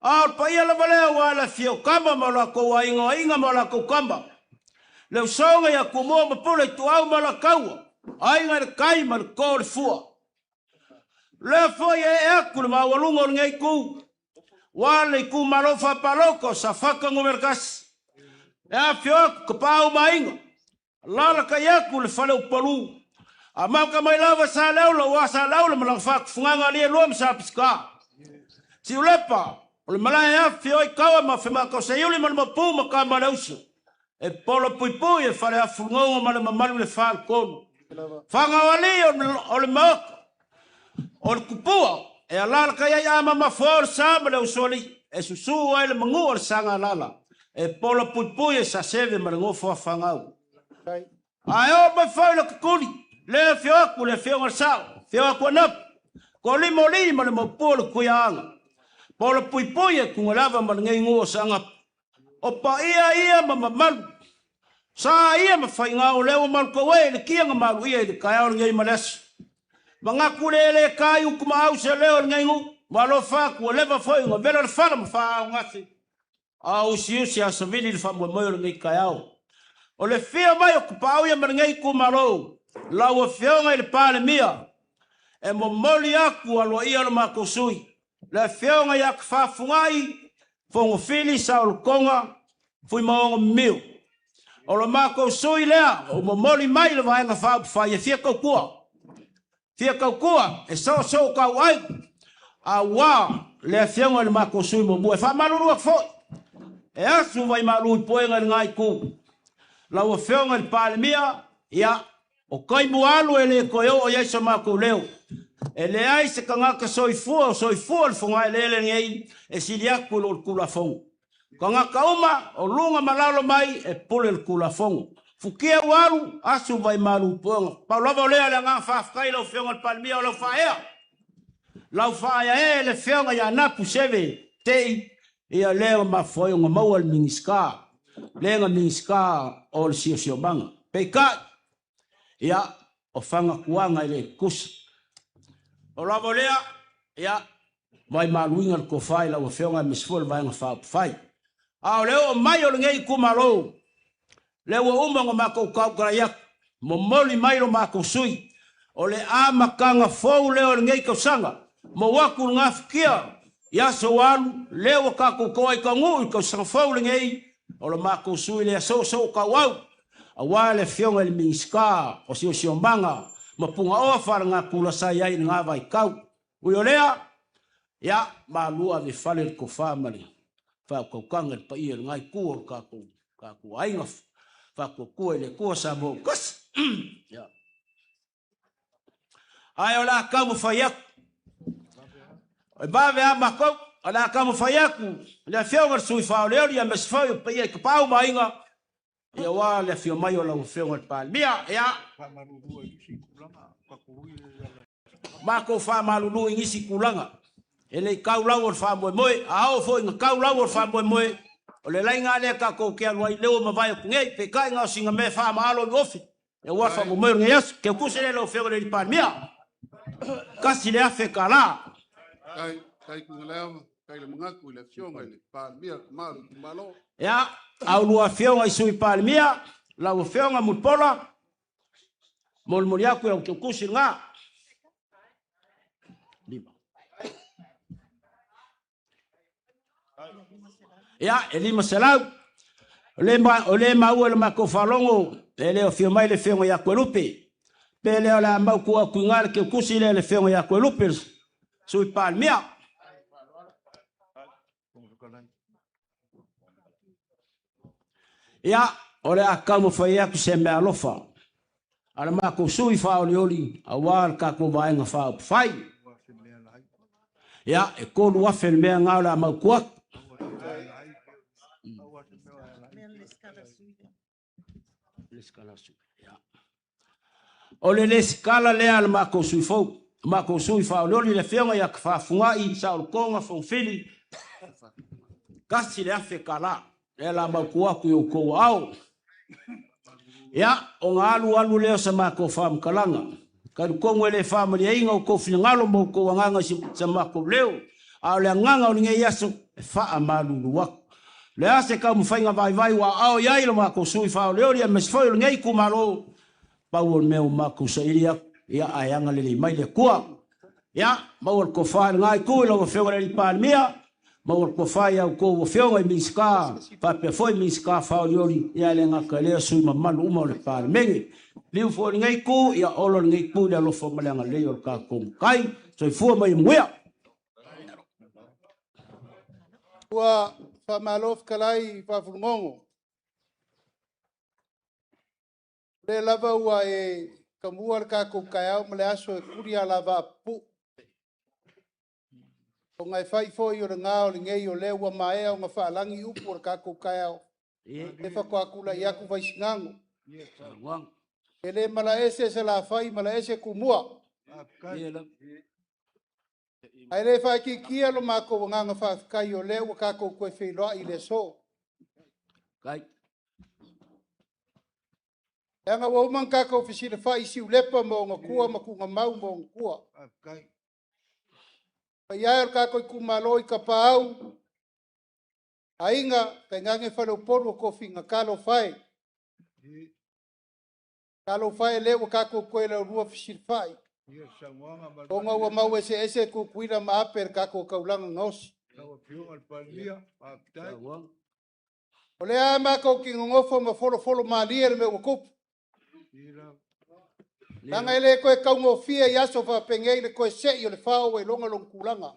Al pa ia la valea wala fio kamba mala ko inga mala ko kamba. Le songa ya kumo ma pole tu au mala kaua. Ainga le kai mal ko le fua. Le fo ye ku ma walungo ngai ku. Wale ku malofa paloko sa faka ngomerkas. Ya fio ko pa ma inga. Lala ka ya ku le fale palu. Ama ka mai lava sa laula wa sa laula malang fak funganga le lom sa piska. Si ulepa o le malaya fio I kawa ma fema ko se yuli mal mapu ma ka malausu e polo pui pui e fale afungo ma le mamalu le fal kon fanga wali o le mak o le kupua e alala ka ya ama ma forsa ma le usoli e susu ai le mangu o le sanga lala e polo pui pui e sa seve ma le ngofo fanga ayo ma fai le kuli le fio ku le fio sa fio ku na ko li ma le mapu le kuya Polo pui pui e kungalava ma ngai ngua sanga. O pa ia ma malu. Sa ia ma fai ngau leo malu kowe le kianga malu ia le kaya o ngai malas. Manga kule le kayu kuma au se leo ngai ngu. Malo fa ku leva foi ngo vela le fala ma fa ngasi. Au siu si asavili le fa mo mo ngai kaya o le fia mai ku pa au ia ma ngai ku malo. La o fia ngai le pale mia. E mo moli aku alo ia le makosui. Le feonga ya kfafungai fongo fili sa o konga fui maongo miu o lo mako sui lea o momoli mai le vaenga fa ye fia kua e so ka wai a wa le feonga le mako sui mo mo fa maluru fo e asu vai malu poenga ngai ku la o feonga le palmia ya o kai mualu ele koyo o yeso mako leo ele ai se kanga ka soifua le fonga ele ngai e silia kulo kula fong kanga kauma o lunga malalo mai e pole le kula fong fukia walu asu vai malu ponga palova le ala nga fa kai lo fionga palmia lo fa ya le fionga ya na puseve te ia le ma foi nga mawal mingiska le nga mingiska o le sio banga peka ia o fanga kuanga ile kus o la volea ya vai maluinga ko fai la o feonga misfol vai nga fa fai a leo mai o ngai kumalo leo uma ngo mako ka mo moli mai lo mako sui o le ama kanga fo leo ngai ko sanga mo waku ngafkia ya so walu leo ka ko koi ka ngu ko sang fo ngai o lo mako sui le so ka wau a wale fionga le minska o si mbanga mapunga o faranga kula saya i nga vai kau uiolea ya malua de fale ko family fa ko kanga pa i ngai ku ka ku ainga fa ko le ko sa mo kas ya ayola ka mo fayak ba ve ma ko ala ka mo fayaku le fionga sui fa le ya mesfa pa i ka pa ma inga ia wale fio mai o la fionga palmia ya Mako fa malulu ingisi kulanga ele kaulau o fa moe ao fo nga kaulau o fa moe o le lainga le ka ko ke alwai leo ma vai ku ngai pe kai nga singa me fa malo ofi e wa fa moe ngai ke ku se le lo feo le palmia kasi le afe kala kai ku leo kai le manga ku le fionga le palmia malo ya au lua fionga sui palmia la o fionga mupola mol moriaku e ke ku singa ya elima salau ole mau le mako falongo ele o fio mai le fionga ya kwelupe pele ola mau ku ngal ke kusile le fionga ya kwelupe sui palmia ya ole akamo faya ku sembe alofa ala mako sui fa oli awal ka ko vaenga fa fai ya e ko lua felme ngala mau ku ole le skala le al mako sui fa oli le fionga ya fa fungai sa o konga fo fili kasi le afe kala le la mako ku ko au ya o ngalu le sa mako fam kalanga kan ko ngele family inga ko fingalo mo ko nganga sa mako leo a le nganga o ngai yaso e wha malulu wako. Lea se ka mwhainga vai wa ao iai lo mako sui whao leo ria mesfoi lo ngei kumalo. Pau o meo mako sa iria ia ayanga lili mai le kua. Ia, mawar ko whae ngai kui lo whewara li pāmia. Mawar ko whae au ko whewara i miska. Papea foi miska whao liori ia le ngaka lea sui ma manu umau le pāmengi. Liu fo ngai ku ia olo ngai ku le lo fo malanga leo ka kong kai. So i fua mai mwea. Ua whamalof kalai whawhungongo. Le lava ua e kamua ka kukaiao male aso e kuria lava pu. O ngai whai foi o le ngā o le ngei o le ua maea o ngā whaalangi upu o ka kukaiao. E whakoakula i aku waisingango. E le mala ese se la whai mala ese kumua. Ai le whai ki kia lo mako wa nganga whaakai o le ua kako koe whenua i le so. Anga wa umang kako whisira whai si ulepa mo ngā kua makunga mau mo ngā kua. Pai aer kako i kumalo i ka pāau. Ainga kai ngange whanau poru o kofi ngā kalo whai. Kalo whai le ua kako koe la rua whisira whai. O ngā ua mau ese kukuira maaper kako kaulanga ngosi. O le a mako ki ngofo ma folo maalia le me ua kupu. Nanga ele koe kaungo fia i aso wha pengei le koe sei o le whao e longa long kulanga.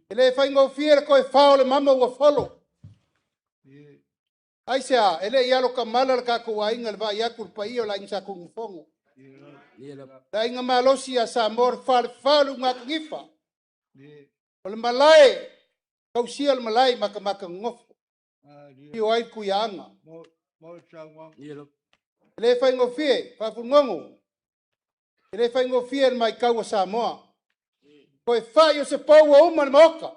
Ele whaingo fia le koe whao le mama ua folo. Aisea, ele ialo ka mala le kako wa inga le va iakur pa iyo la insa kungufongo. La inga malosi a sa mor whalu ngā kangifa. O le malai, kausia le malai maka ngofo. Pio ai kuia anga. Ele whaingo fie, whawhungongo. Ele whaingo fie le mai kaua Samoa. Koe whai o se pau o uma le moka.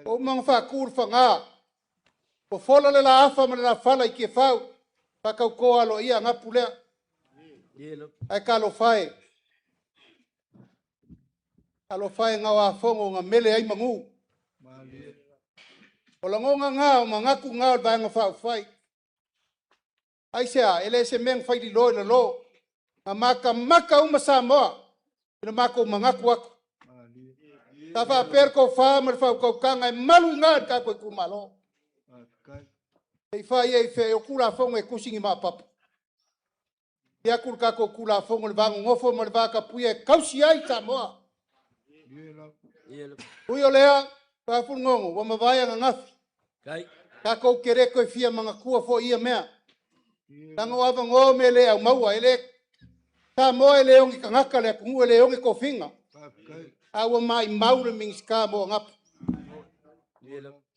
O uma whakuru whangā. O fola le la afa ma le la whala i kia whau. Whakau koa alo ia ngapu lea. Ai ka alo whae. Alo whae ngā wafongo ngā mele ai mangu. O la ngonga ngā o mangaku ngā o vanga whau whai. Ai sea, ele se meng whai di loe na lo. Ma maka uma Samoa. Ina maka mangaku aku. Ta wha perko wha ma whau kau kanga e malu ngā ka koe kumalo. Ei whai e whai o kura whongo e kusingi maa papa. Ia kura kako kura whongo le vango ngofo ma le vaka puia e kausi ai Samoa. Ui o lea, whafuru ngongo, wa mawai anga ngafi. Kako kere koe fia mga kua fo ia mea. Tanga wawa ngō me le au maua, ele Samoa ele ongi kangaka le kungu ele ongi kofinga. Awa mai maure mingska mo ngapa.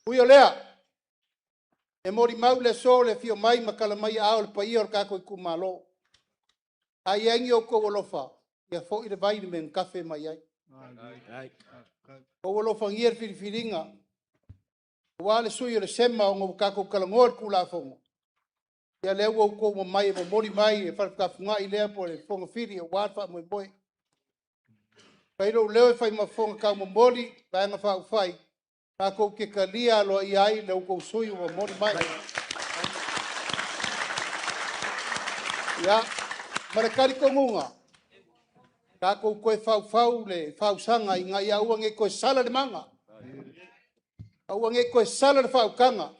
Ui o lea, e mori maule so le fio mai makala mai ao le pai or kako i kumalo. Ai engi o ko wolofa, ia fo i le vai me kafe mai ai. Ko wolofa ngier filifilinga. Wale sui o le sema o ngō kako kalangor kula fongo. Ia leo o ko mai mo mori mai e whakafunga i lea po le fonga fili o wāwha mo i boi. Pairo leo e whai ma fonga kau mo mori, vanga whau whai. Kako ke kalia lo i ai leo ko sui o mori mai. Ia, marekari ko ngunga. Kako koe whau le whau sanga i ngai aua nge koe sala le manga. Aua nge koe sala le whau kanga.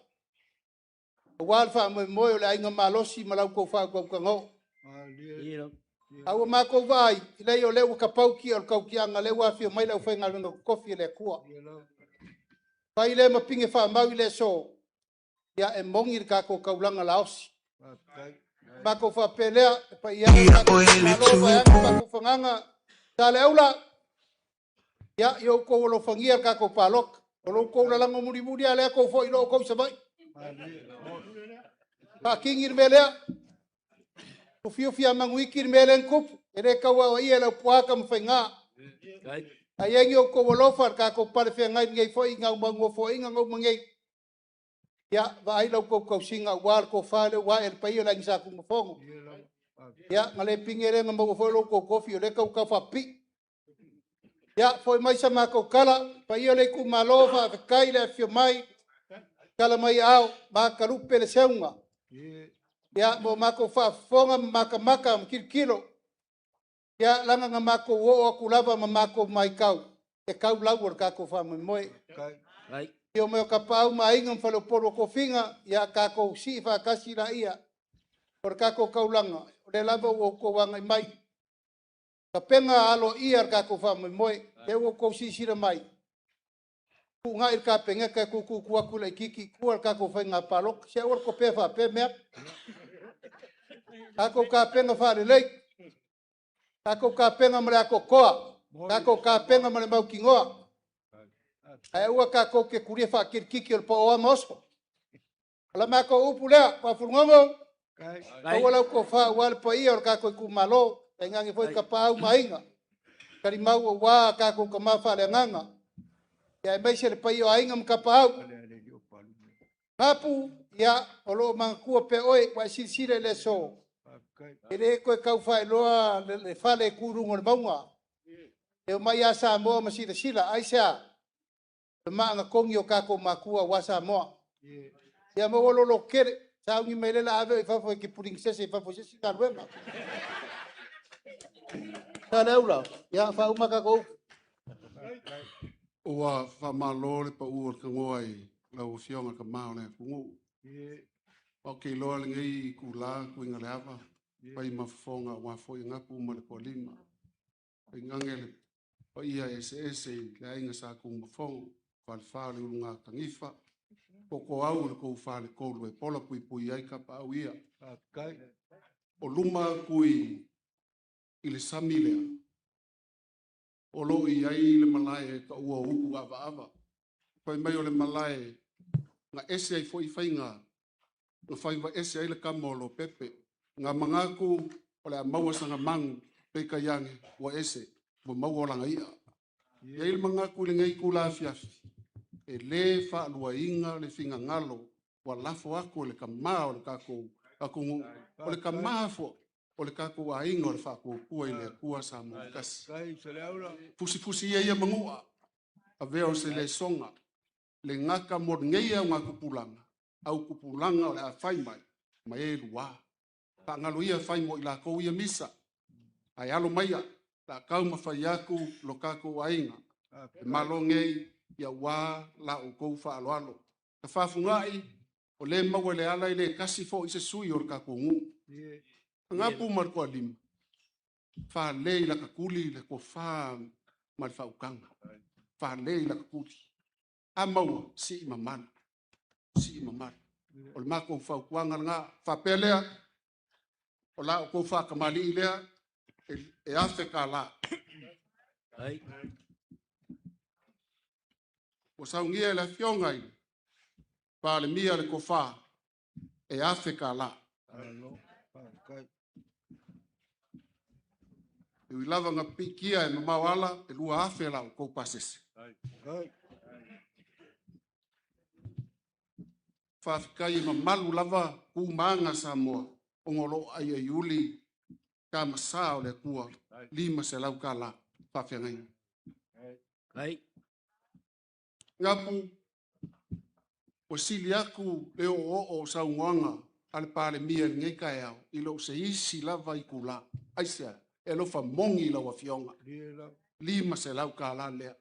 Wal fa mo mo le ainga malosi malau ko fa ko ngo. Awa ma ko vai, ile yo le ka pau ki o ka ki anga le wa fi mai le fa ngal no kofi le kua. Fa ile ma pinge fa mau ile so. Ya e mongi ka ko ka ulanga laos. Ma ko fa pelea pa ia ka ko fanganga tale aula. Ya yo ko lo fangia ka ko palok. Lo ko la lango muri muri ale ko fo ilo ko sabai. Pa kingir melea. O fio fia manguikir melen kup. Ere kawa ia la puaka mwhainga. Ai engi o ko wolofar ka ko pare fia ngai ngei fo inga umango fo inga ngau mangei. Ya vai lau ko singa war ko fale wa el pai la ngisa ku mfongo. Ya ngale pingere ngamo fo lo ko kofi le ka fa pi. Ya foi mai sa mako kala pa ia le ku malo fa kai le fio mai kala mai au ma karupe le seunga. Ya mo mako fa fonga maka kilo. Ya langa nga mako wo aku lava ma mako mai kau. E kau lau ka ko fa moi. Ai. Yo me ka pau mai ngam fa lo poro ko finga ya ka ko si fa kasi na ia. Por ka ko kaulanga. Le lava wo ko wanga mai. Ka penga alo ia ka ko fa moi. E wo ko si sira mai. Ku ngai ka penga ka ku aku le kiki ku ka ko fa nga palok. Se or ko pe fa pe me. Ako ka penga fa le lei. Ako ka penga mare ako koa. Ako ka penga mare mau kingoa. Ai ua ka ko ke kuria fa kiki o po o mosko. Ala ma ko upulea pa fulngomo. Ai wala ko fa wal pa ia o ka ko ku malo. Ngangi foi ka pau mainga. Kari mau wa ka ko ka ma fa le nganga. Ya mai se pa ia ainga ka pau. Papu ya olo mangku pe oi wa sisire le so. Ele ko ka fa loa le fa le kurungo le maunga. E mai asa mo ma sila aisa. Ma nga kongi o ka ko makua wasa mo. Ya mo lo kere sa ngi mele la ave fa fo ki puring se fa fo se ka luema. Ta leula ya fa uma ka ko. Ua whamalo le pa ua ka ngoai la o fionga ka mao le kungu. O ke loa le ngai ku la ku inga le ava. Pai mafonga wa fo inga pu ma le polima. Pai ngangele pa ia ese le ainga sa ku mafonga. Whalwhale urunga kangifa. Poko au le kou whale koulu e pola pui ai ka pa au ia. O luma kui i le samilea. O lo i ai le malae ka ua uku ava. Pai mai o le malae nga ese ai fo i whainga. Nga whaiva ese ai le kamolo pepe. Nga mangaku o le maua sanga mangu peka yange wa ese. Wa maua langa ia. Ia le mangaku le ngai kula afiafi. E le fa lua inga le finga ngalo. Wa lafo ako le kama o le kako. O le kama fo. O le kako wa inga o le fa kua i le kua sa mo kasi. Fusi ia mangua. A veo se le songa. Le ngaka mod ngeia ngā kupulanga. Au kupulanga o le a whaimai. Ma e lua. Pa ngalo ia whaimo i la kou ia misa. Ai alo maia. La kauma whaiaku lo kako wa inga. E malo ngei. Ia wā la o kou wha alo. Ka whafungai o le maua le ala i le kasi fo i se sui o le kako ngu. Ngā pu marko a lima. Wha lei la ka kuli le ko wha mari wha ukanga. Wha lei la ka kuli. A maua si i mamana. Si i mamana. O le mako wha ukuanga ngā wha pelea. O la o kou wha kamali i lea. E afe ka la. Ai. O saungia le fiongai. Pa le mia le kofa. E afe ka la. E lava nga pikia e mamawala e lua afe la o kou pasese. Whaafikai ma malu lava ku maanga sa moa. O ngolo ai ai uli. Ka masa o le kua. Lima se lau ka la. Whaafiangai. Ai. Ngapu, o sili aku leo o saungoanga ale pale mia ngai kai au i lo se isi lava i kula aisia e lo fa mongi la wa fionga lima se lau ka la lea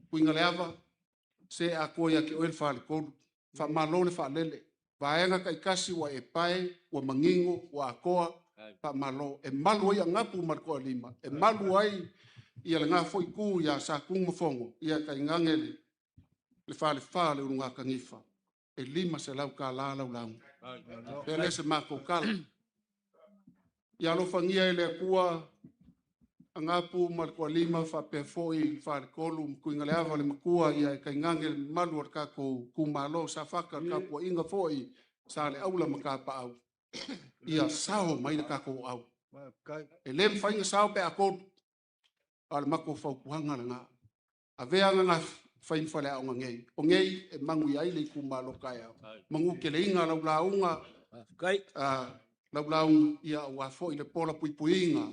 kuinga leava se a koia ke oel fa le kodu fa malole fa lele vaenga kai kasi wa e pai wa mangingo wa akoa fa malo e malu ia ngapu marko lima e malu ai ia le ngā foi ku ia sa kung mafongo ia kai ngangele le fale unga kangifa e lima se lau ka la lau lau pele se mako kala ia lo fangia ele kua angapu marko lima fa pe foi fale kolum kuinga le ava le makua ia kai ngangele malu ar ka ko kumalo sa faka ka ko inga foi sa le aula makapa au ia sao mai ka ko au e lem fainga sao pe akon al mako fau kuhanga nga avea nga fain fale au ngei o ngei e mangu ia ile ku malo kaya mangu ke le inga lau launga Kai. lau launga ia wa fo ile pola puipuinga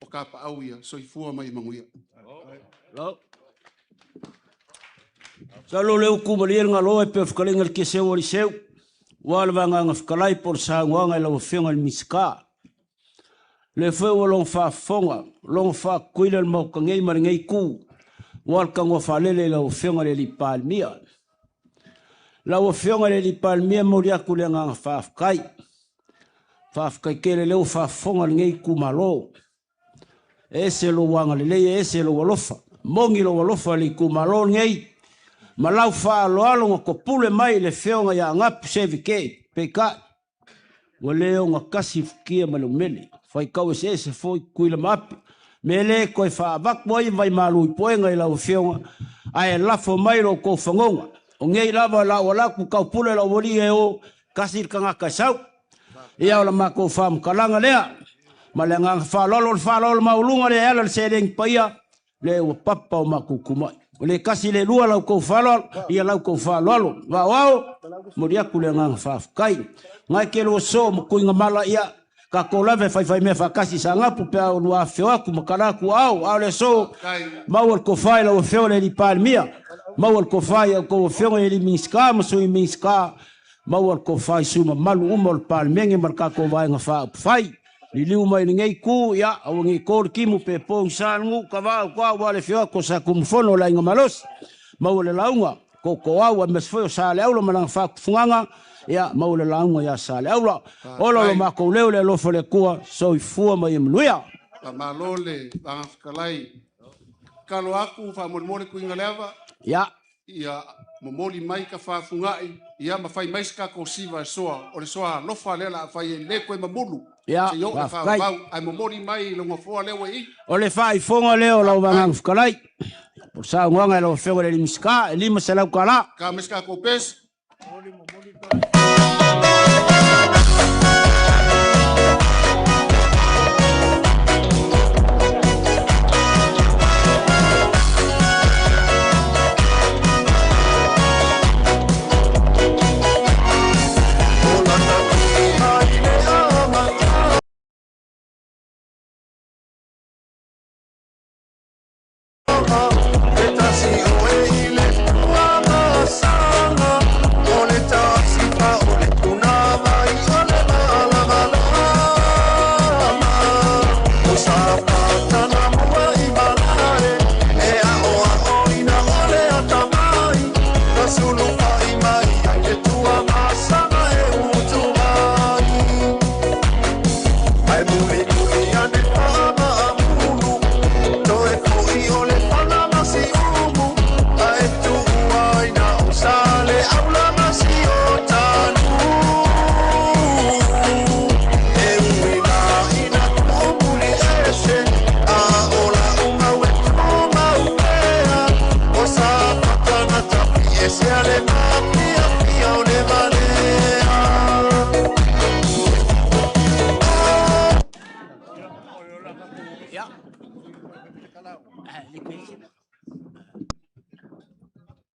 o ka pa au ia soifua mai manguia. Lo. Salo leu kumalir ngalo e pe fkalinga ke se ori seu. Wal vanga ngafkalai por sa nganga la ofenga miska. Le foi o long fa fonga, long fa kuila mo kangei mar ngei ku. Wal ka ngo fa lele la ofenga le li palmia. La ofenga le li palmia mo ria kulenga fa kai. Fa kai kele le fa fonga ngei ku malo. Ese lo wanga le ese lo walofa. Mongi lo walofa li ku malo ngei. Malau fa lo alo ko pule mai le feonga ya ngap sevike peka. Waleo nga kasif kia malumeli. Fai kau se foi kuila mapi. Mele koi fa bak boy vai malu poenga ila feonga. Ai lafo mai lo ko fangonga. O ngei lava la wala ku kau pule la woli e o kasir kanga kasau. Ia ola mako fam kalanga lea. Malenga fa lolo maulunga le ala se ding paia le o papa o mako kumai. Le kasi le lua lau kou whalol, ia lau kou whalolo. Wao, moria kule ngang whafkai. Ngai ke lo so, mo kuinga mala ia, ka ko lave whai mea whakasi sa ngapu pia o lua whio aku, makaraku au le so, maual ko whai lau whio le li palmia. Maual ko whai au ko whio le li minska, masui minska. Maual ko whai suma malu umal palmenge, marka ko vai nga whai. Li liu mai ngei ku ya au ngi kor kimu pe pong sangu ka wa wale fio ko sa kum fono la ngamalos maule launga ko au mes fo sa le au manang fa funganga ya maule launga ya sa le au lo ma ko le lo fo le ku so fu mai mluya Pa malole bang kalai. Kalo aku fa mo ku ingaleva ya ia momoli mai ka fa fungai ia ma fai mais ka ko siva soa o le soa lo fa le la fai le ko mabulu. Ya, fa ai momoli mai lo mo fo le we. O le fai fonga leo la bang kalai. Por sa nganga lo fego le miska, lima se la kala. Ka miska ko pes.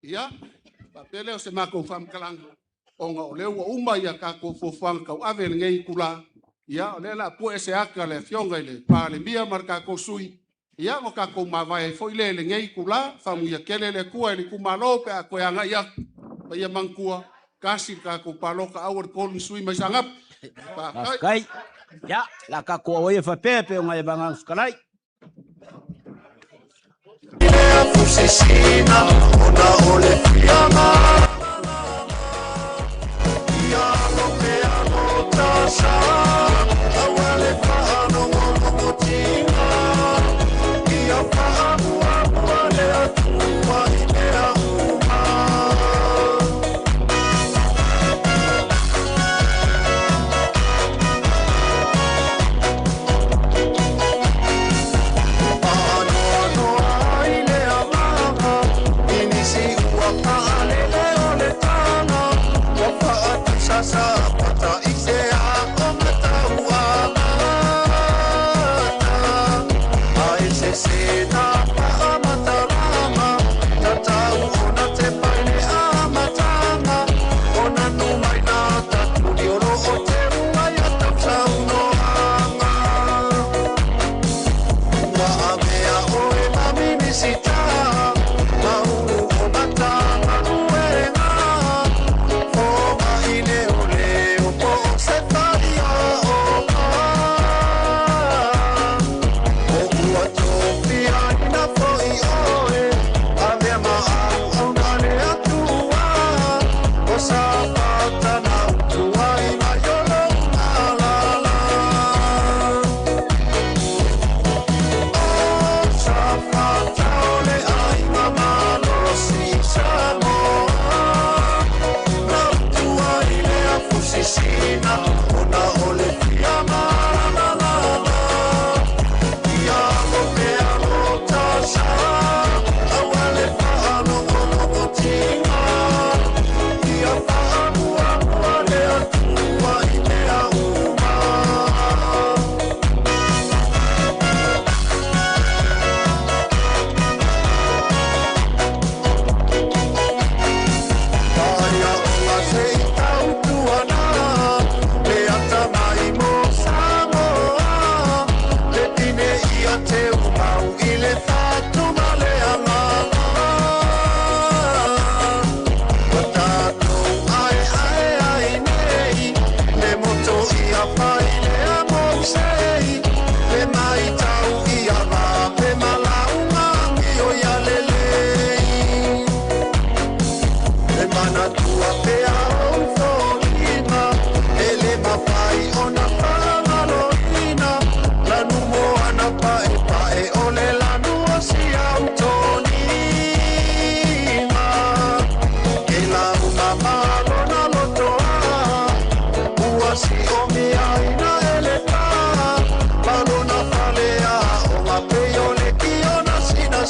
Ya, papele o se mako fam kalang onga o leo uma ia ka ko fofang kau ave ngei kula. Ya, o lela pu ese aka le fionga le pa le mia marka ko sui. Ya, o ka ko mawai foi le ngei kula famu ia kele le kua le kumalo pe a ko anga ia. Pa ia mangkua kasi ka ko paloka awar kolun sui mai sangap. Pa kai. Ya, la ka ko o ia fa pepe o ngai bang kalai. Fusisina, ona ole fiama. Ia lo pe anotasa, awale paano momotina. Ia paano awale atua imea uma.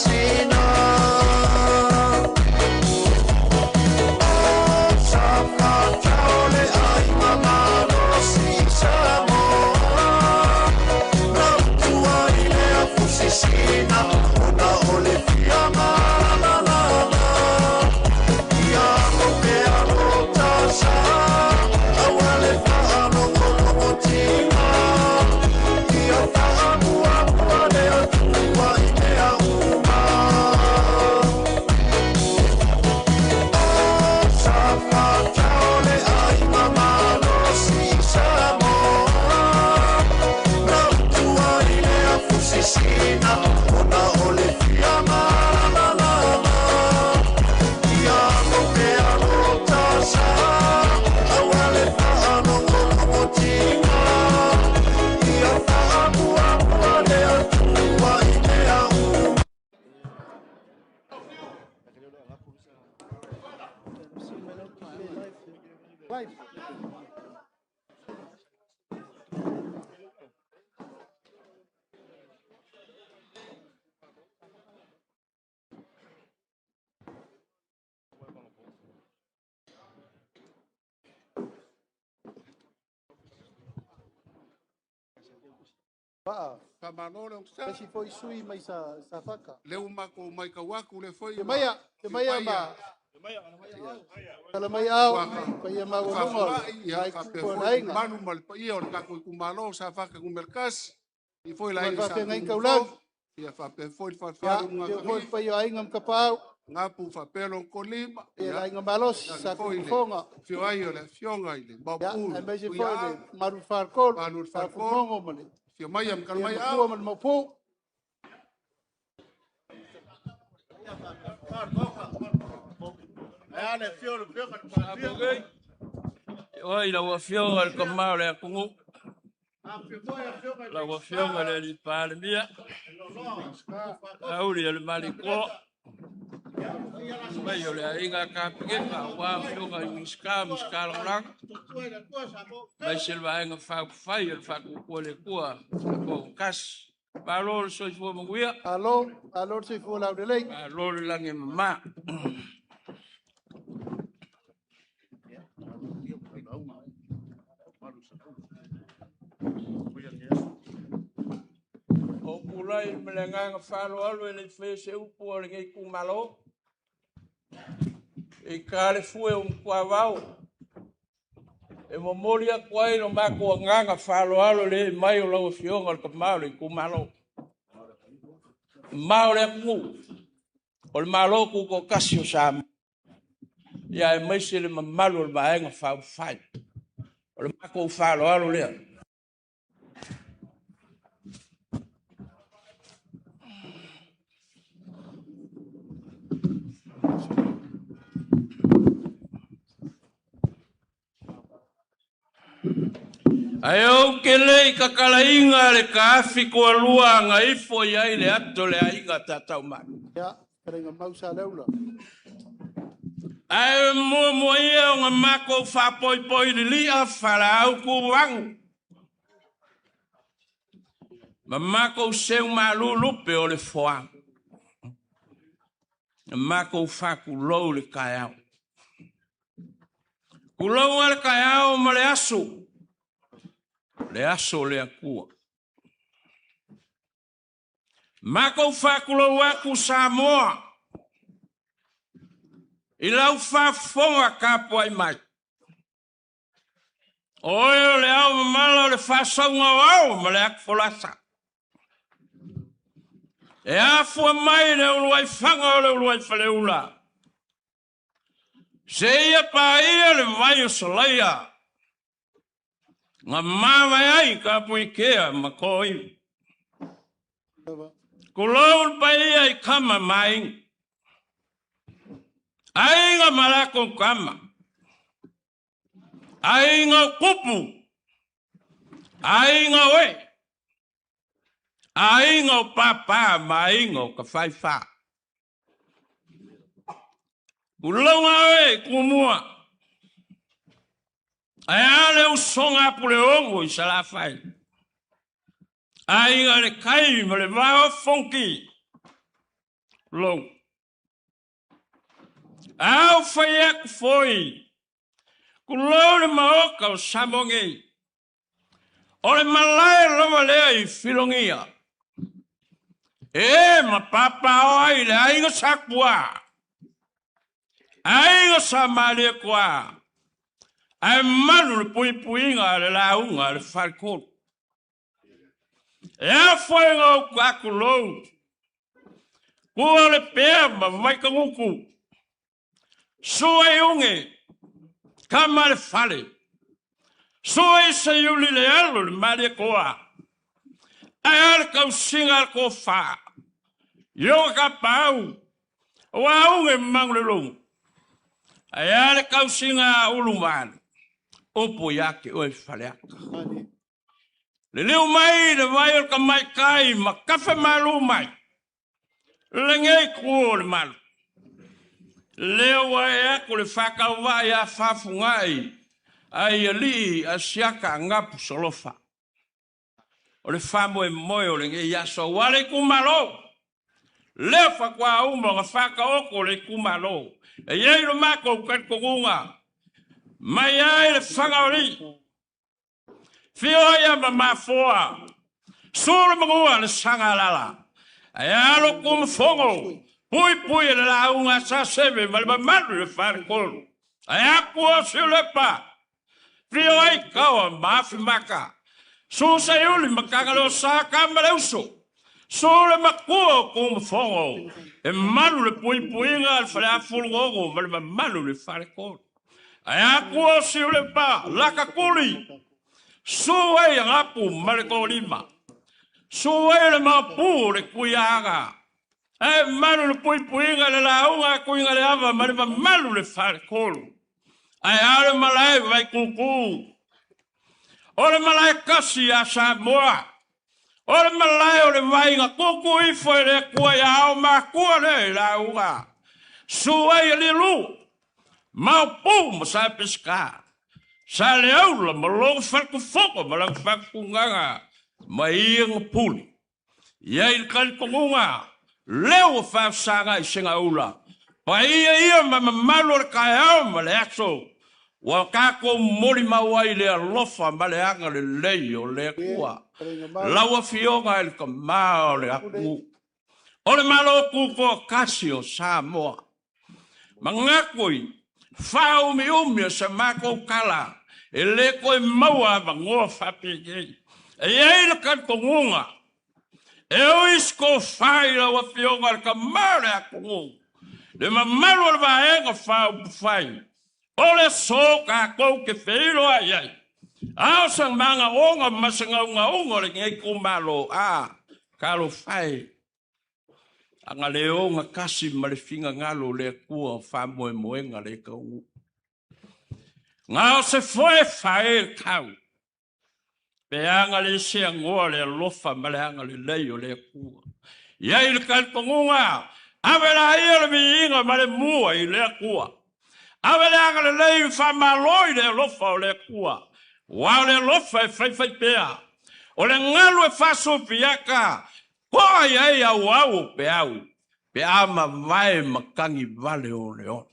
sina Sapa kaole ai mamalo si samo Rautua ile a fusisina Ona ole fiama la la la Ia koke alota sa Awale whaano ngolo tina Ia whaanu apua le atua i mea uma Sapa kaole ai mamalo si Samoa Rautua i lea fusisina Ona ole fiama la la la Ia koke alota sa Awale whaano ngolo tina Ia whaanu apua le atua i mea uma Paa, Whamanore o sa. kasi foi sui mai sa whaka. Leu mako mai kawaku le foi. Te maia ma. Kala mai au, pa ia ma wononga. Ai kupo nainga. Manu mal pa ia o kako ku malo sa whaka ku merkas. I foi la Mai ia sa. whaka ngai kaulau. Ia whape foi Ya, whafaru te foi ngā pa ia aingam kapau. ngapu whapelo kolima. E la inga malos sa kufonga. Fio ai o le fionga i le. Ya, Bapulu. e mai se foi le maru farkol. Maru Sa farkol. kufonga male. Fio mai am kalmai Ia au. makua man mapu. Oi, la wafionga le kamau le kungu. La wafionga le li pale mia. Auri le maliko. Mai ole inga ka pika wa fionga miska lang. Mai silva inga fa le fa ku le kua. Ko kas. Balol so fo mo wia. Alo se foi la de lei. Balol lange ma. O kulai melenganga falo alo ele fez eu por ninguém com malo. E cara foi quavau. E momoria quai no maco nganga falo alo le mai o lo fionga o malo e com malo. Malo le mu. O malo ko kasio sam. Ya e mai se le malo le baenga fa fai. O maco falo alo le. Ayo kele kakalainga le kafi ko lua nga ifo ya ile ato le ainga tata uma. Ya, krenga mausa leula. Ayo mo ia nga mako fa poi li afala au ku wang. Mamako se malulu pe o le foa. Mako fa ku lo le kaya. Ku lo le kaya mo le asu. Le aso le akua. Mako fakulo waku Samoa. I lau whafonga kapo ai mai. Oio le au mamalo le whasaunga wau ma le akfolasa. E afua mai le uluai whanga o le uluai whaleula. Se ia pa ia le mai o solaia. Nga mawa ai ka puikea makoi. Kulol pa ia I kama mai. Ai nga malako kama. Ai nga kupu. Ai nga we. Ai nga papa mai nga ka faifa. Kulonga we kumua. Ai ale o songa pule ongo I sala fai. Ai ale kai male va fonki. Long. Au fayak foi. Kulo le maoka o samongi. Ole malai lova lea I filongia. Ma papa oi le ainga sakwa. Ainga samale kwa. Ai manu le puinga le launga le falcon. Foi ngau kakulo. Kua le pea ma vai kanguku. Sua unge. Kama le fale. Sua se yuli le alo le male koa. Ai kau singa ko fa. Yo ka pau. Wa unge mang le long. Ai kau singa uluman. Opo yake oi fale. Le leo mai le vai ka mai kai ma kafe malu mai. Lengei kuo le malu. Leo waya ko le whakawa ia whafungai ai ali a siaka ngapu solofa. O le whamo e moe o le nge yaso wale kumalo. Leo whakwa umbo nga whakaoko le kumalo. E iei lo mako ukat kogunga. Mai ai le whangaori. Fio ia ma mafoa. Sura mangua le sangalala. Ai alo kumfongo. Pui le launga sa sebe malba malu le farkolo. Ai akua silepa. Frio ai kawa mafi maka. Su sa yuli makangalo sa kamaleuso. Su le makua kumfongo. E malu le pui nga le fale fulgogo malba malu le farkolo. Ai akua silepa laka kuli. Su ai ngapu malko lima. Su ai le mapu le kuiaga. Malu le puinga le launga kuinga le ava mariva malu le farkolo. Ai ale malai vai kuku. Ole malai kasi a Samoa. Ole malai ole vai nga kuku I foi le kuia au makua le launga. Suai le lu. Mau pu sa pesca. Sa le aula malong farku foko malang farku nganga. Maiang puli. Ia kan kongunga. Leo fa sanga I singa ula. Pa ia malu kaya male aso. Wa kako mori mawai le alofa male anga le leio le kua. Lawa fionga el kamao le aku. Ole malo kuko kasio Samoa. Mangakui. Fa umi sa mako kala. Ele koe maua vangoa fapige. E ia kan kongunga. Eu isco faila wa fionga ka mare aku. Le mamalo le vaenga fai. Ole soka ko ke feilo ai. Au sang manga onga masanga onga le ngai kumalo kalo fai. Anga leo nga kasi male finga ngalo le ku fa moenga le ka u. Nga se foi fai kau. Peanga le sia ngoa le lofa maleanga le leio le kua. Ia il kalpongunga. Avela ia le miinga male mua I le kua. Avela le leio fa maloi le lofa o le kua. Wa le lofa fai pea. O le ngalo e faso piaka. Koa ia au peau. Pea ma vai makangi vale o leo.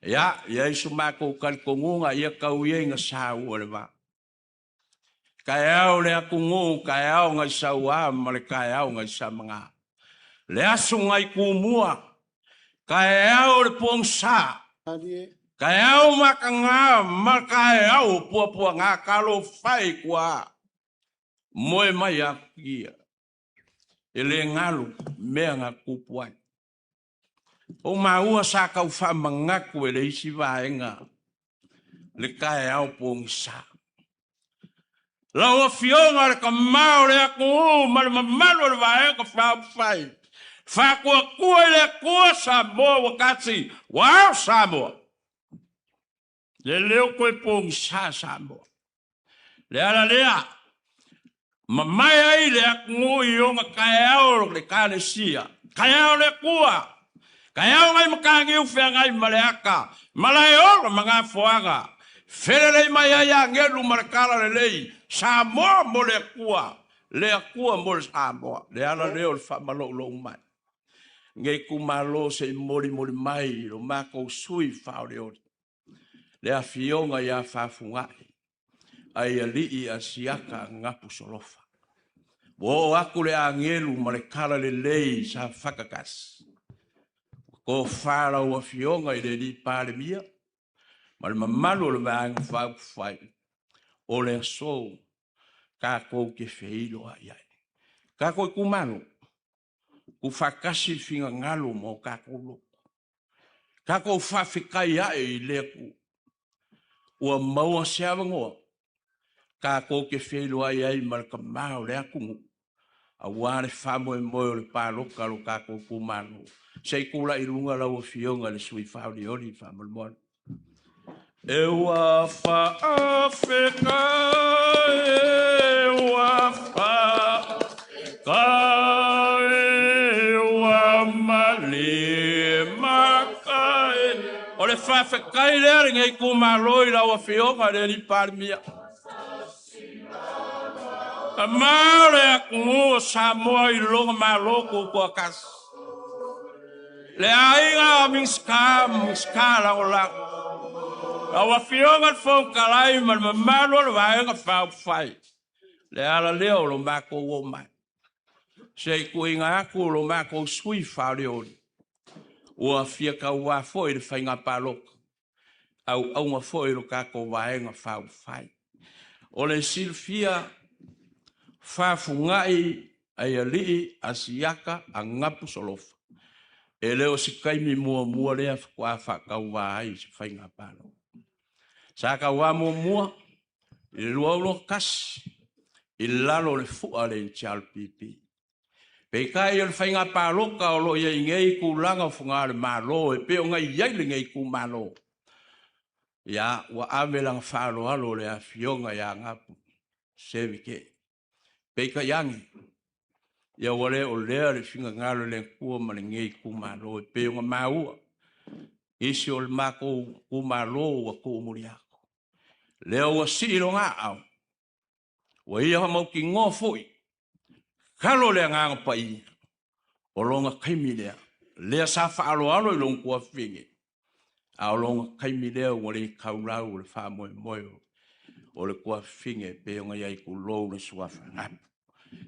Ia isu mako kalpongunga ia kauie nga sa o le va. Kaya le akungu kaya ngai sawa male kaya ngai samanga le asu ngai kumua kaya le pongsa kaya makanga makaya pua nga kalo fai kwa moe mai akia ele ngalu me nga kupuai o maua sa ka fa mangaku ele isi vaenga le kaya pongsa Lawa fionga le kamao le aku malu le vae ka fai. Fa kua le kua Samoa wakati. Wow Samoa. Le leo koe pong sa Samoa. Le ala lea. Mamai ai le aku ionga kaiao le kane sia. Kaiao le kua. Kaiao ngai makangi ufea ngai maleaka. Malayo mga fuanga. Fele mai ai ngelu markala le lei. Samoa mo le akua mo le Samoa le ala leo le fa malo lo mai ngai kumalo se mori mai lo mako sui whaore ori. Le a fionga ia whafunga ai a lii a siaka ngapu solofa. Wo aku le a ngelu ma le kala le lei sa whakakas. Ko whara ua fionga i le li pāle mia, ma le mamalo le maanga whai o le so ka kou ke whilo ai ai. Ka koe kumano, ku whakasi finga ngalo mo ka kou lo. Ka kou whawhikai ai i le ku. Ua maua seawa ngoa. Ka kou ke whilo ai ma le ka mao le akungu. A wāre whamoe moe o le pāloka lo ka kou kumano. Sei kula i runga lau fionga le sui whauri ori whamal moana. E wa whaafeka, e wa whaaka, e wa mali makai. O le whaafeka i lea ringa i kumaloi lau fionga le li parmia. A maore a kungu Samoa i longa maloko kua kasi. Le ainga minska la ola. Awa fionga fo kalai man mamalo le ainga fa fai. Le ala leo lo mako wo mai. Sei ku inga aku lo mako sui fa leoni. Ua fia ka wa fo i fainga palok. Au ma fo i lo kako waenga fa fai. Ole Silvia fa fungai ai ali asiaka angapu solofa. E leo si kaimi mua lea kwa whakauwa ai si whainga pālo. Sa ka wā mua, i lua ulo kasi, i lalo le fua le ntial pipi. Pei kai o le whainga pālo ka o lo ia ingei ku langa funga le malo, e peo ngai iai le ngei ku malo. Ia, wa ame lang whalo alo le a fionga ia ngapu, sevike. Pei ka yangi. Ia wale o lea le finga ngalo le kua ma le ngei kumalo e peonga maua. Isi o le mako kumalo wa kuumuriako. Lea ua siiro ngā au. Wa ia ha mau ki ngofoi. Kalo lea nganga pa i. O longa kaimi lea. Lea sa whaalo alo i longa kua whinge. A o longa kaimi lea wale kaurau le wha moe moe. O le kua whinge peonga iai ku lou le suafa ngapu.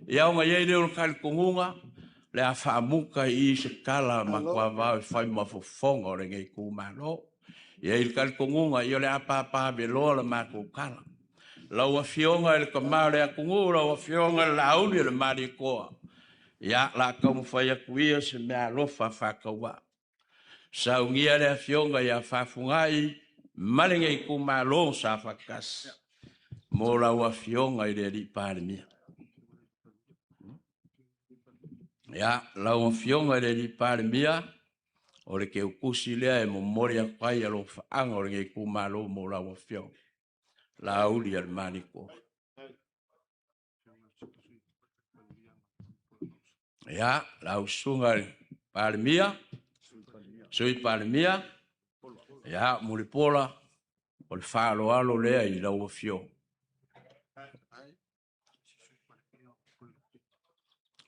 Ia nga iei leo kari kongunga, le a whaamuka i se kala ma kua wau whai mafofonga o re ngei kumano. Iei kari kongunga i o le a pāpā me loa la ma kukala. Lau a fionga i le kamau le a kongu, lau a fionga le launi le mari koa. Ia la kaumu whai a kuia se mea lofa whakaua. Sa ungia le a fionga i a whafungai, mare ngei kumano sa whakas. Mo lau a fionga i le li pāre mia. Ya, lau fionga le li pare mia, o le ke ukusi lea e mo mori a pai alo whaanga o le ngei kumalo mo lau fionga. La uli al maniko. Ya, lau sunga pare mia, sui pare mia, ya, mulipola, o le whaalo alo lea i lau fionga.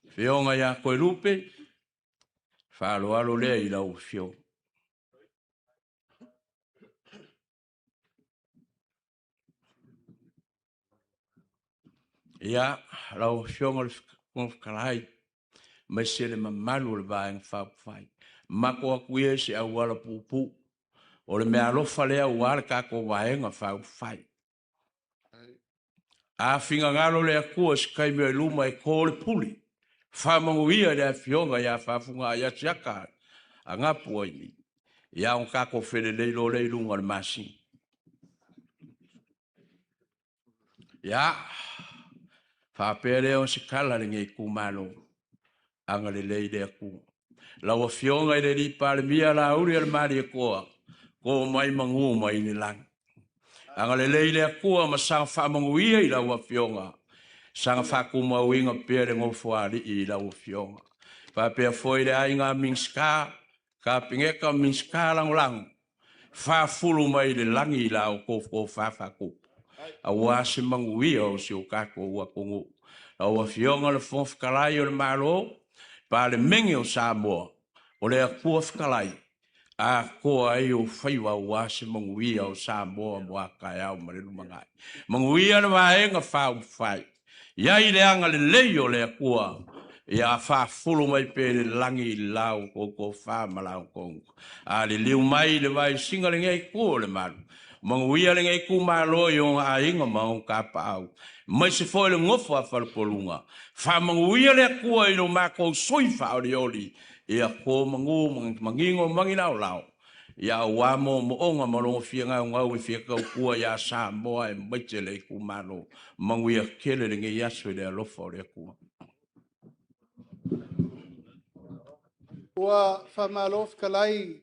Fionga ya koe lupe, whaalo alo lea i lau fionga. Ia, lau fionga le whakarai, mai se le mamalu le vāenga whapawhai. Mako a kuia se au wala pupu, o le mea lofa lea uare kako vāenga whapawhai. A whinga ngalo lea kua se kaimea luma e kōle puli. Whamanguia lea fionga ia whafunga ia tiaka a ngapu ai ni. Ia on kako where leilo leilunga le masi. Ia, whapere on se kala ngei kumano. Anga le leile a ku. Lawa fionga i le li pale mia la uri al mari e koa. Ko mai mangu mai ni lang. Anga le leile a kua ma sang whamanguia i lawa fionga. Sanga whakuma winga pere ngofuari i lau fionga. Whapea foi le ainga minska, ka pingeka minska lang lang. Whafulu mai le langi i lau kofko whafaku. A wasi manguia o si o kako ua kongu. A ua fionga le fonfkalai o le malo, pa le mengi o Samoa. o le akua whakalai. A koa ai o whaiwa ua se manguia o Samoa mo a kai au marinu mangai. Manguia na waenga whau whai. Iai le anga le leio le akua. Ia wha fulu mai pere langi lau koko wha malau kongo. A le liu mai le vai singa le ngai kua le maru. Manguia le ngai ku malo yo a inga mau ka pau. Mai se foi le ngofu a whalpolunga. Wha manguia le akua ino mako soifa o le oli. Ia ko mangingo manginau lau. Ia wamo mo onga malongo fianga ngau e fia kau kua ia Samoa e maitele ku malo. Manguia kele le ngai aso le alofa o le akua. Ua whamalof kalai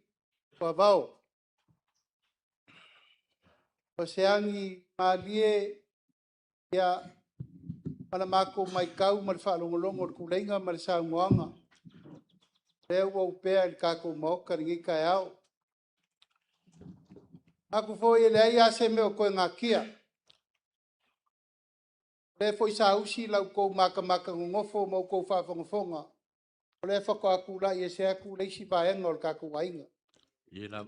wa vau. O se angi malie ia mana mako mai kau mal whalongolongo kulenga mal sa ngoanga. Leo wa upea il kako moka ringi kai au. Aku foi ele ai ase me o koe ngā kia. Le foi sa usi lau kou maka ngofo mo kou whawhangafonga. O le whako aku la i e se aku leisi vaenga o le kako wainga. Ina.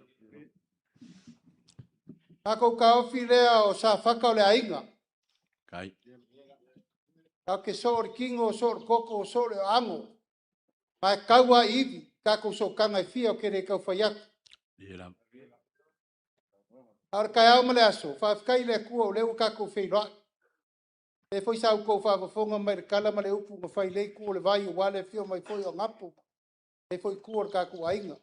Ako ka ofi lea o sa whaka o le ainga. Kai. Ka ke so o kingo, so o koko, so o ango. Mai kaua iwi, kako so kanga i fia o kere kau whaiaku. Ina. Ar kai au male aso, whawkai le kua o leo kako whairoa. E foi sa uko whawafonga mai kala male upu ma whai lei kua le vai o wale fio mai foi o ngapu. E foi kua o kako ainga.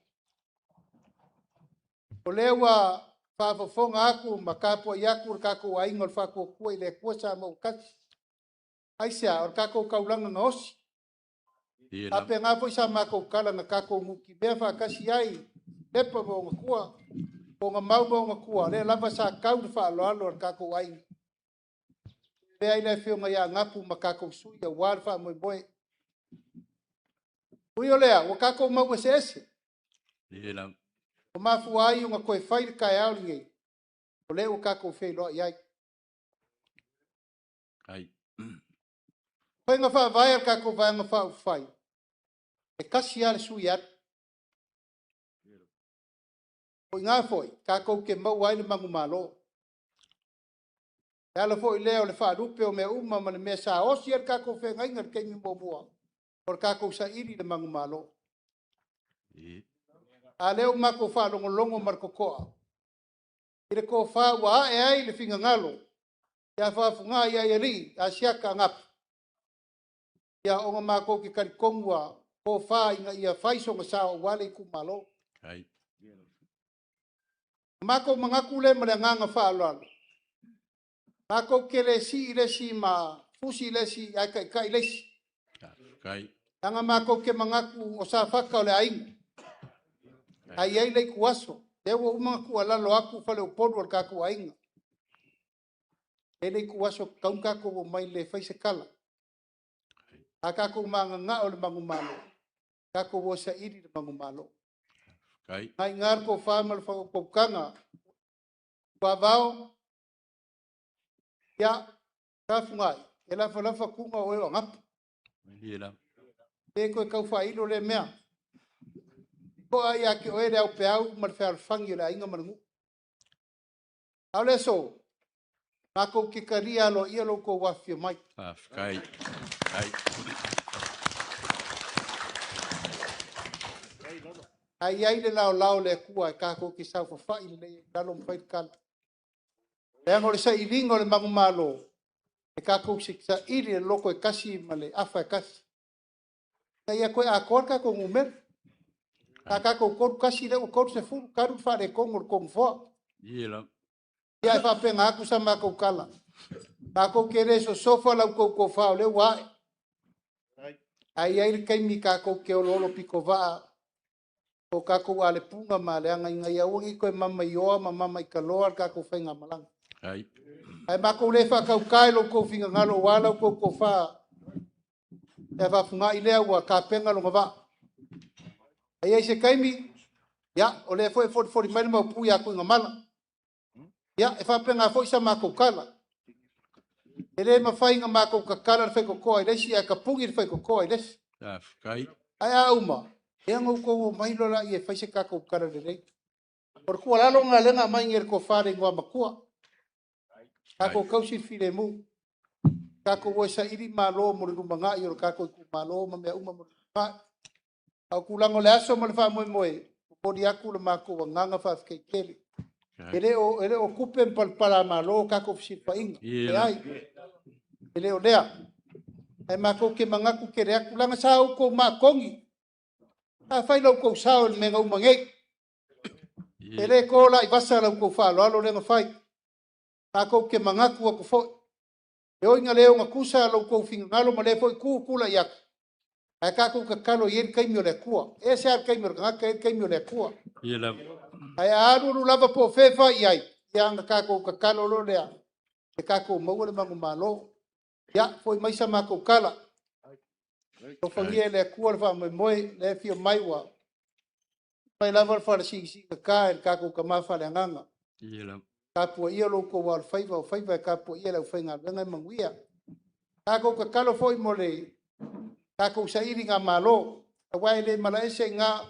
O leo a whawafonga aku ma kapo i aku o kako ainga o whako kua i le kua sa mau kasi. Aisea, o kako kaulanga nga osi. Ina. Ape ngā foi sa mako kala na kako muki. Bea whakasi ai, lepa mo ngā kua. O ngā mau mo ngā kua. Le lava sa kau na whaaloalo o kako ainga. Pea ina fio ngai a ngapu ma kako sui a wār wha moe moe. Ui o lea, o kako mau e se ese. Ina. O mafu ai o ngā koe whaire kai au ngei. O lea o kako whai loa iai. Kai. Koe ngā wha vai ar kako vai ngā wha whai. E kasi ale sui atu. O ngā foi, kako ke mau ai le mangu malo. E ala foi leo le wha rupe o mea uma ma le mea sa osi ar kako whai ngai ngar kengi mo mua. O kako sa iri le mangu malo. A leo mako wha longo longo marko koa. I le ko wha wa e ai le finga ngalo. Ia wha funga ia i ri, a siaka ngap. Ia o ngā mako ke karikongua, ko wha inga ia whaiso ngā sa o wale i kumalo. Kai. Mako mangaku le mare nganga wha aloalo. Mako ke le si ma fusi le si ai kai le si. Kai. Anga mako ke mangaku o sa whaka o le ainga. Ai ai le kuaso. Ewa umangaku alalo aku whale o podu al kaku ainga. E le kuaso kaun kako o mai le whaise kala. A kako manga ngā o le mangu malo. Kako o sa iri le mangu malo. Kai. Ngai ngar ko whamal whakokanga. Wavao. Ya. Kafungai. E la whalafa kunga o eo ngapa. Ina. E koe kau whailo le mea. Ko ai a ke oere au pe au mar whare whangi le ainga marangu. Au le so. Mako ke karia lo ia lo ko wafia mai. Kai. Kai. Ai ai le lao le kua e kako ki sau whawhai le lalo mwhai kala. Le ango le sa ilingo le mangu malo. E kako si sa iri le loko e kasi ma le awha e kasi. Na ia koe a kor kako ngumer. Ka kako koru kasi le o koru se furu karu whare kongo le kongo wha. Ina. Ia e whapenga aku sa mako kala. Mako ke reso sofa lau kou whao le wae. Ai ai le kaimi kako ke o lolo piko waa. O kako ale punga ma le anga inga ia uangi koe mama ioa ma mama i kaloa kako whainga malanga. Kai. Ai mako le whakau kai lo kou whinga ngalo wala o kou wha. E wafunga i lea ua ka penga longa wa. Ai ai se kaimi. Ya, o le foi 40 mai ma pui aku inga mala. Ya, e whapenga foi sa mako kala. E le ma whainga mako kakala le whaiko koa i lesi, e ka pungi le whaiko koa i lesi. Kai. Ai a uma. Ia ngau ko mai lo la ia fai se ka ko kara de rei. Por ko la lo nga lenga mai ngir ko fare ngwa makua. Ka ko kausi file mu. Ka ko wo sa iri malo mo ru manga yo ka ko ku malo ma me uma mo pa. Au ku lango le aso mo le fa mo mo. Ko di aku le mako nganga fa ke kele. Ele o kupe pala malo ka ko fisi pa inga. Ai. Ele o lea. Ai mako ke mangaku ke rea ku langa sa ko ma kongi. A fai lo ko sao me ngau mangai. Ele ko la i vasa lo ko fa lo le fai. Ta ko ke mangaku ko fo. E o inga leo nga kusa lo ko finga ngalo ma le fo ku kula yak. Ai ka ko ka kalo yen kai mi le kua. E se ar kai mi nga kai mi le kua. Ai aru lu lava po fefa ai. Yang ka ko ka kalo lo le. E ka ko mo le mangu malo. Ya foi mai sa ma ko kala. O fangia le kua fa mo le fio mai wa. Pai lava fa si ka ka ko ka ma fa le nganga. Ka po ia lo ko wa faiva ka po ia le fainga nga manguia. Ka ko ka kalo foi mo le. Ka ko sa iri nga malo. Wa le malaise nga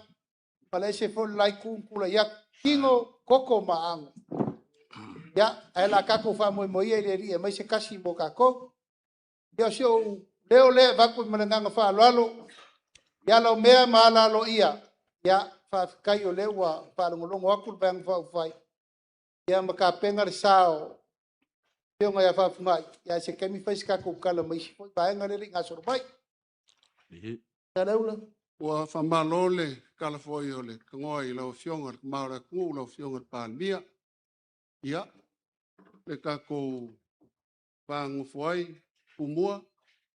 malaise fo lai ku kula ya kingo koko maang. Ya ela ka ko fa mo ia le ri mai se kasi mo ka ko. Yo sio leo le va ko mananga fa lo. Ya lo mea mala lo ia. Ya fa kai o lewa fa ngolongo aku bang fa fai. Ya maka pengar sao. Yo nga ya fa mai. Ya se kemi fa ska ko kala mai foi ba nga le nga sorbai. Talaula. Ua whamalole kala foi ole ngoi lau fionga maura ku lau fionga palmia. Ia le ka ko pangu foi umua.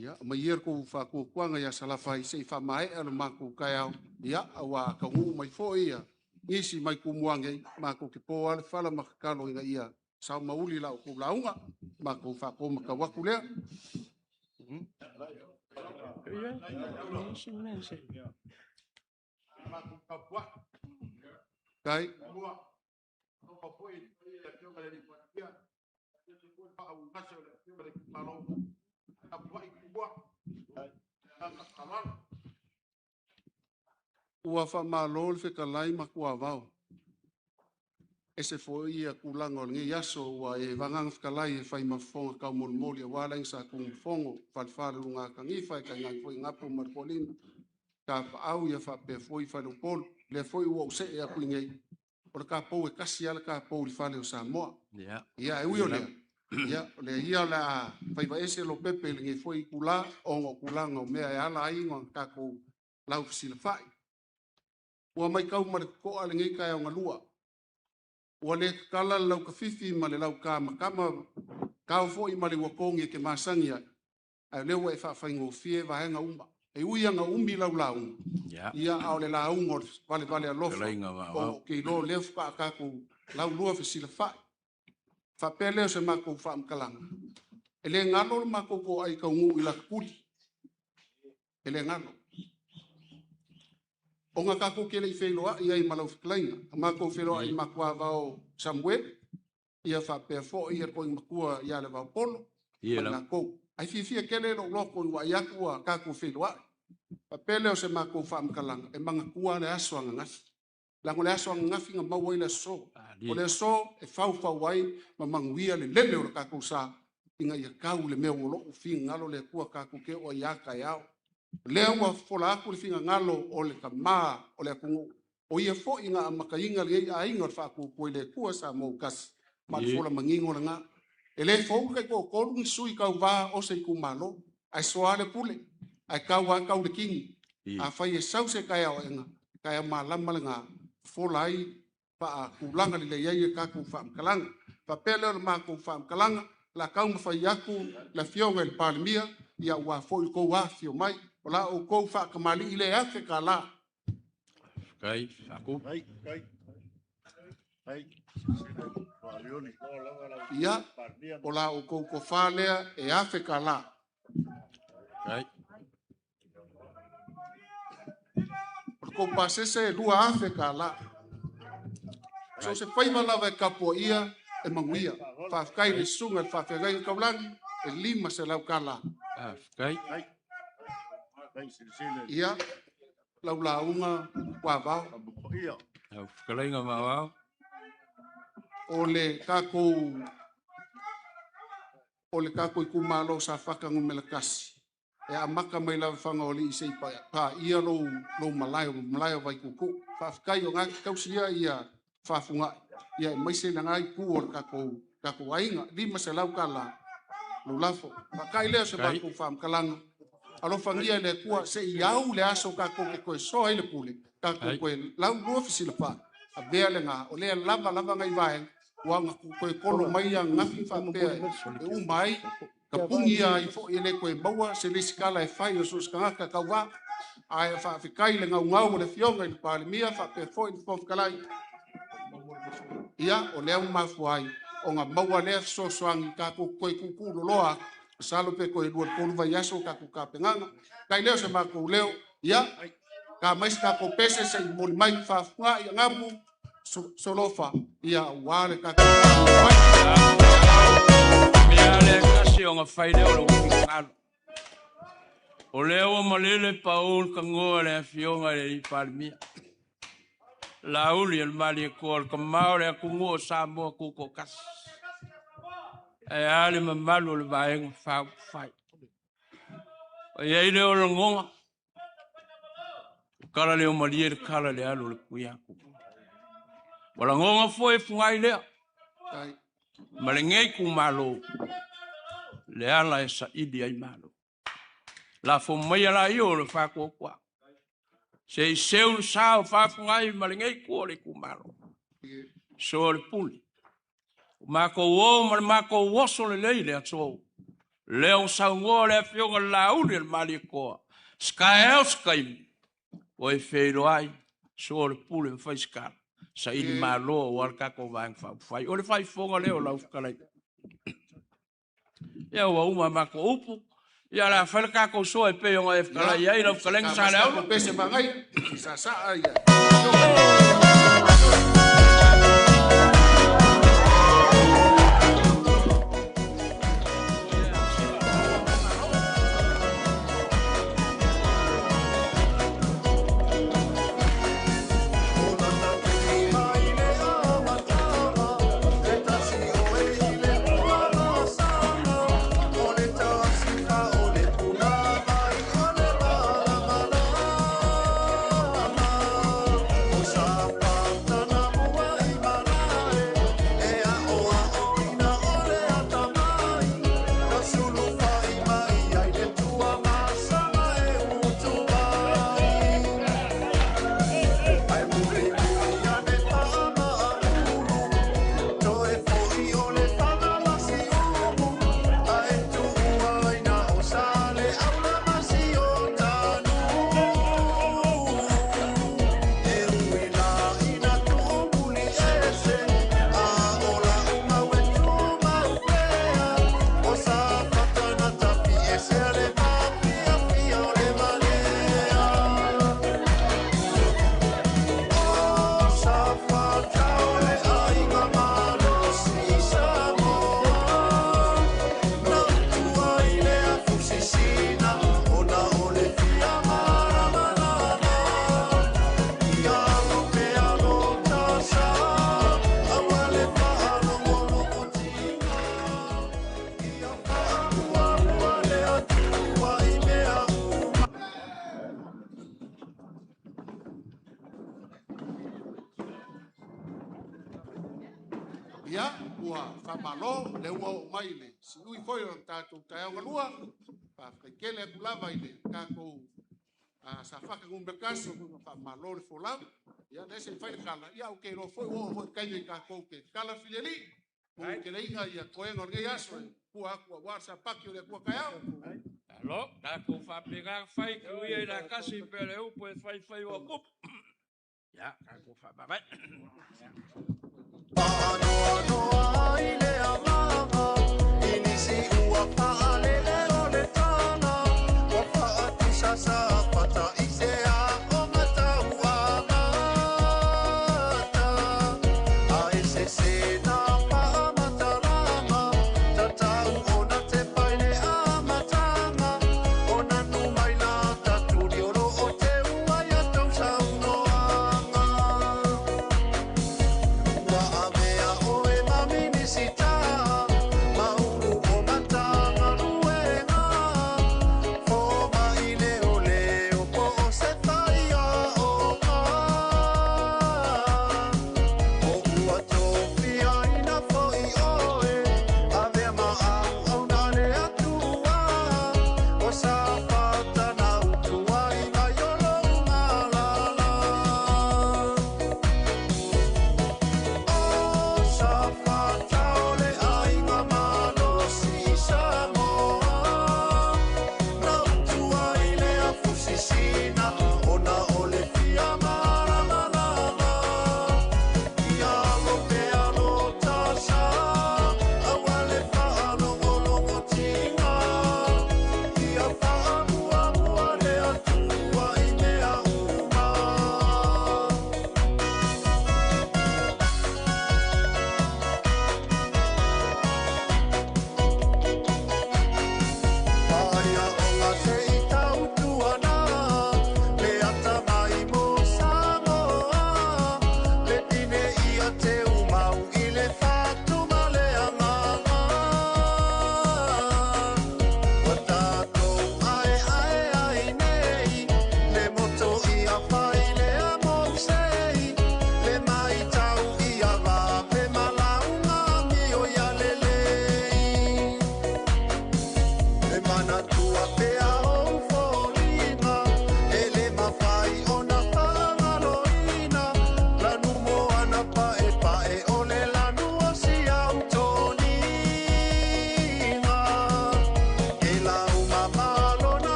Ya maier ko fa ko kwanga ya salafai sei fa mai ala maku kaya ya awa ka ngu mai foi ia. Ngisi mai ku muange maku ke po ala fala makalo inga ia. Sa mauli lau ku launga maku fa ko makawaku lea. Kai ua whamalol whekalai makua vau. Ese foi ia kulanga o ngi yaso ua e vangang whekalai e whai mafonga kau molmoli a walaing sa kung fongo whalwhare lunga kangifa e ka ngai foi ngapu marpolina. Ka au ia whape foi whalupol le foi ua use e aku ingei. Ora ka pou e kasi ala ka pou li whale o Samoa. Ia e ui o lea. Ia le ia la whaiva ese lo pepe le ngi foi kula ongo kulanga o mea e ala ingo ka kou lau fisila whai. Ua mai kau mariko ale ngai kai o ngalua. Ua le kala lau ka fifi ma le lau ka makama kau fo i male wakongi ke masangia. Ai lewa e whaingo fie vahenga umba. E uia nga umbi lau lau. Ia au le lau ngor vale alofa. O ke lo lefu ka akaku lau lua fisila whai. Whapeleo se mako whaamkalanga. E le ngalo mako ko ai kaungu ila kuli. E le ngalo. O ngā kako kele i wheloa ia i malau whiklainga. Mako wheloa i makua vau Samuel. Ia whapea fo ia koi makua ia le vau polo. Ngā kou. Ai whiwhia kele lo loko i wa iakua kako wheloa. Papeleo se mako whaamkalanga. E manga kua le aso anga ngafi. Lango le aso anga ngafi nga maua i le so. O le so e whau wai ma manguia le lele o le kako sa. Inga ia kau le mea uolo uwhi ngalo le kua kako ke o iaka iao. Lea ua fola aku le finga ngalo o le kama o le akungu. O ia fo inga makainga le a inga o whaku koe le kua sa mou kasi. Ma le fola mangingo le ngā. E le fo kai ko korungi sui kau vā o se iku malo. Ai soa le pule. Ai kau a kau le kingi. A whai e sau se kai au inga. Kai a malama le ngā. Fola ai pa a kulanga le iai e kaku whaamkalanga. Pa pele o le mako whaamkalanga. La kau mawhai aku la fionga le palimia. Ia ua fo i kou a fio mai. O la o kou whaakamali i le afe ka la. Kai, aku. Ia, o la o kou ko whalea e afe ka la. Kai. O kou pasese e lua afe ka la. So se whaiva lava e kapo ia e manguia. Whaakai le sunga, whaafegai kaulangi, e lima se lau ka la. Kai. Ia, lau launga wa vau Kalainga mawao. o le kako i kumalo sa whakangu me la kasi. E a maka mai la whanga o li i sei pa ia lo malayo vai kuku. Whawhikai o ngaki kausia ia whawhunga. Ia mai se na ngai ku o kako wainga. Lima se lau kala lo lafo. Whakai leo se bako wham kalanga. Alo whangia le kua se iau le aso kako ke koe soa ile pule. Kako koe lau lua fisila wha. A bea le ngā o lea lava ngai vae. Wanga koe kolo mai a ngafi whapea e umai. Ka pungi a i fo i le koe maua se le sikala e whai o sus kangaka kauwa. Ai whawhikai le ngau le fionga i le pāle mia whapea fo i le fōwhikalai. Ia o lea umafuai o ngā maua lea sosoangi kako koe kukuru loa. Salo pe koe lua polu vai aso kako ka penganga. Kai leo se mako leo. Ia ka mais kako pese se i mori mai whawhunga i ngamu. Solofa ia wale kaka Miale kasi o nga whaide o lo kikalo. O leo malele paul kangoa le fionga le i palmia. La uli el mali e kol kamao le kungo Samoa kuko kas. E ale mamalu le vaenga whai. O iei leo le ngonga. Kala leo malie le kala le alo le kuiaku. Wala ngonga foi fungai lea. Malengei ku malo. Le ala e sa idi ai malo. La fo mai ala io le fa ko kwa. Se i seu sao fa fungai malengei ku le ku malo. So le puli. Mako wo mal mako woso le leile ato. Leo sa ngo le fionga la uli le mali ko. Sky sky. O e feiro ai. So le puli fa iskala. Sa ili malo wal kako vang fai o le fai fonga leo lau kalai ya wa uma mako upu ya la fal kako so e pe o e kalai ai lau kaleng sa leo pese mangai sa ai ia ua whamalo le ua o mai le si ui foi o tātou tai au ngalua pa whaikele aku lava i le kākou sa whakangu kasi whamalo le wholau ia nese whai kala ia o kei ro foi o kai i kākou ke kala whileri o ke reinga ia koe ngor ngei aso kua akua warsa paki o le kua kai au alo kākou whapega whai kui e la kasi pele upo e whai o kup ya kākou whapapai Ano ai le amanga inisi ua paale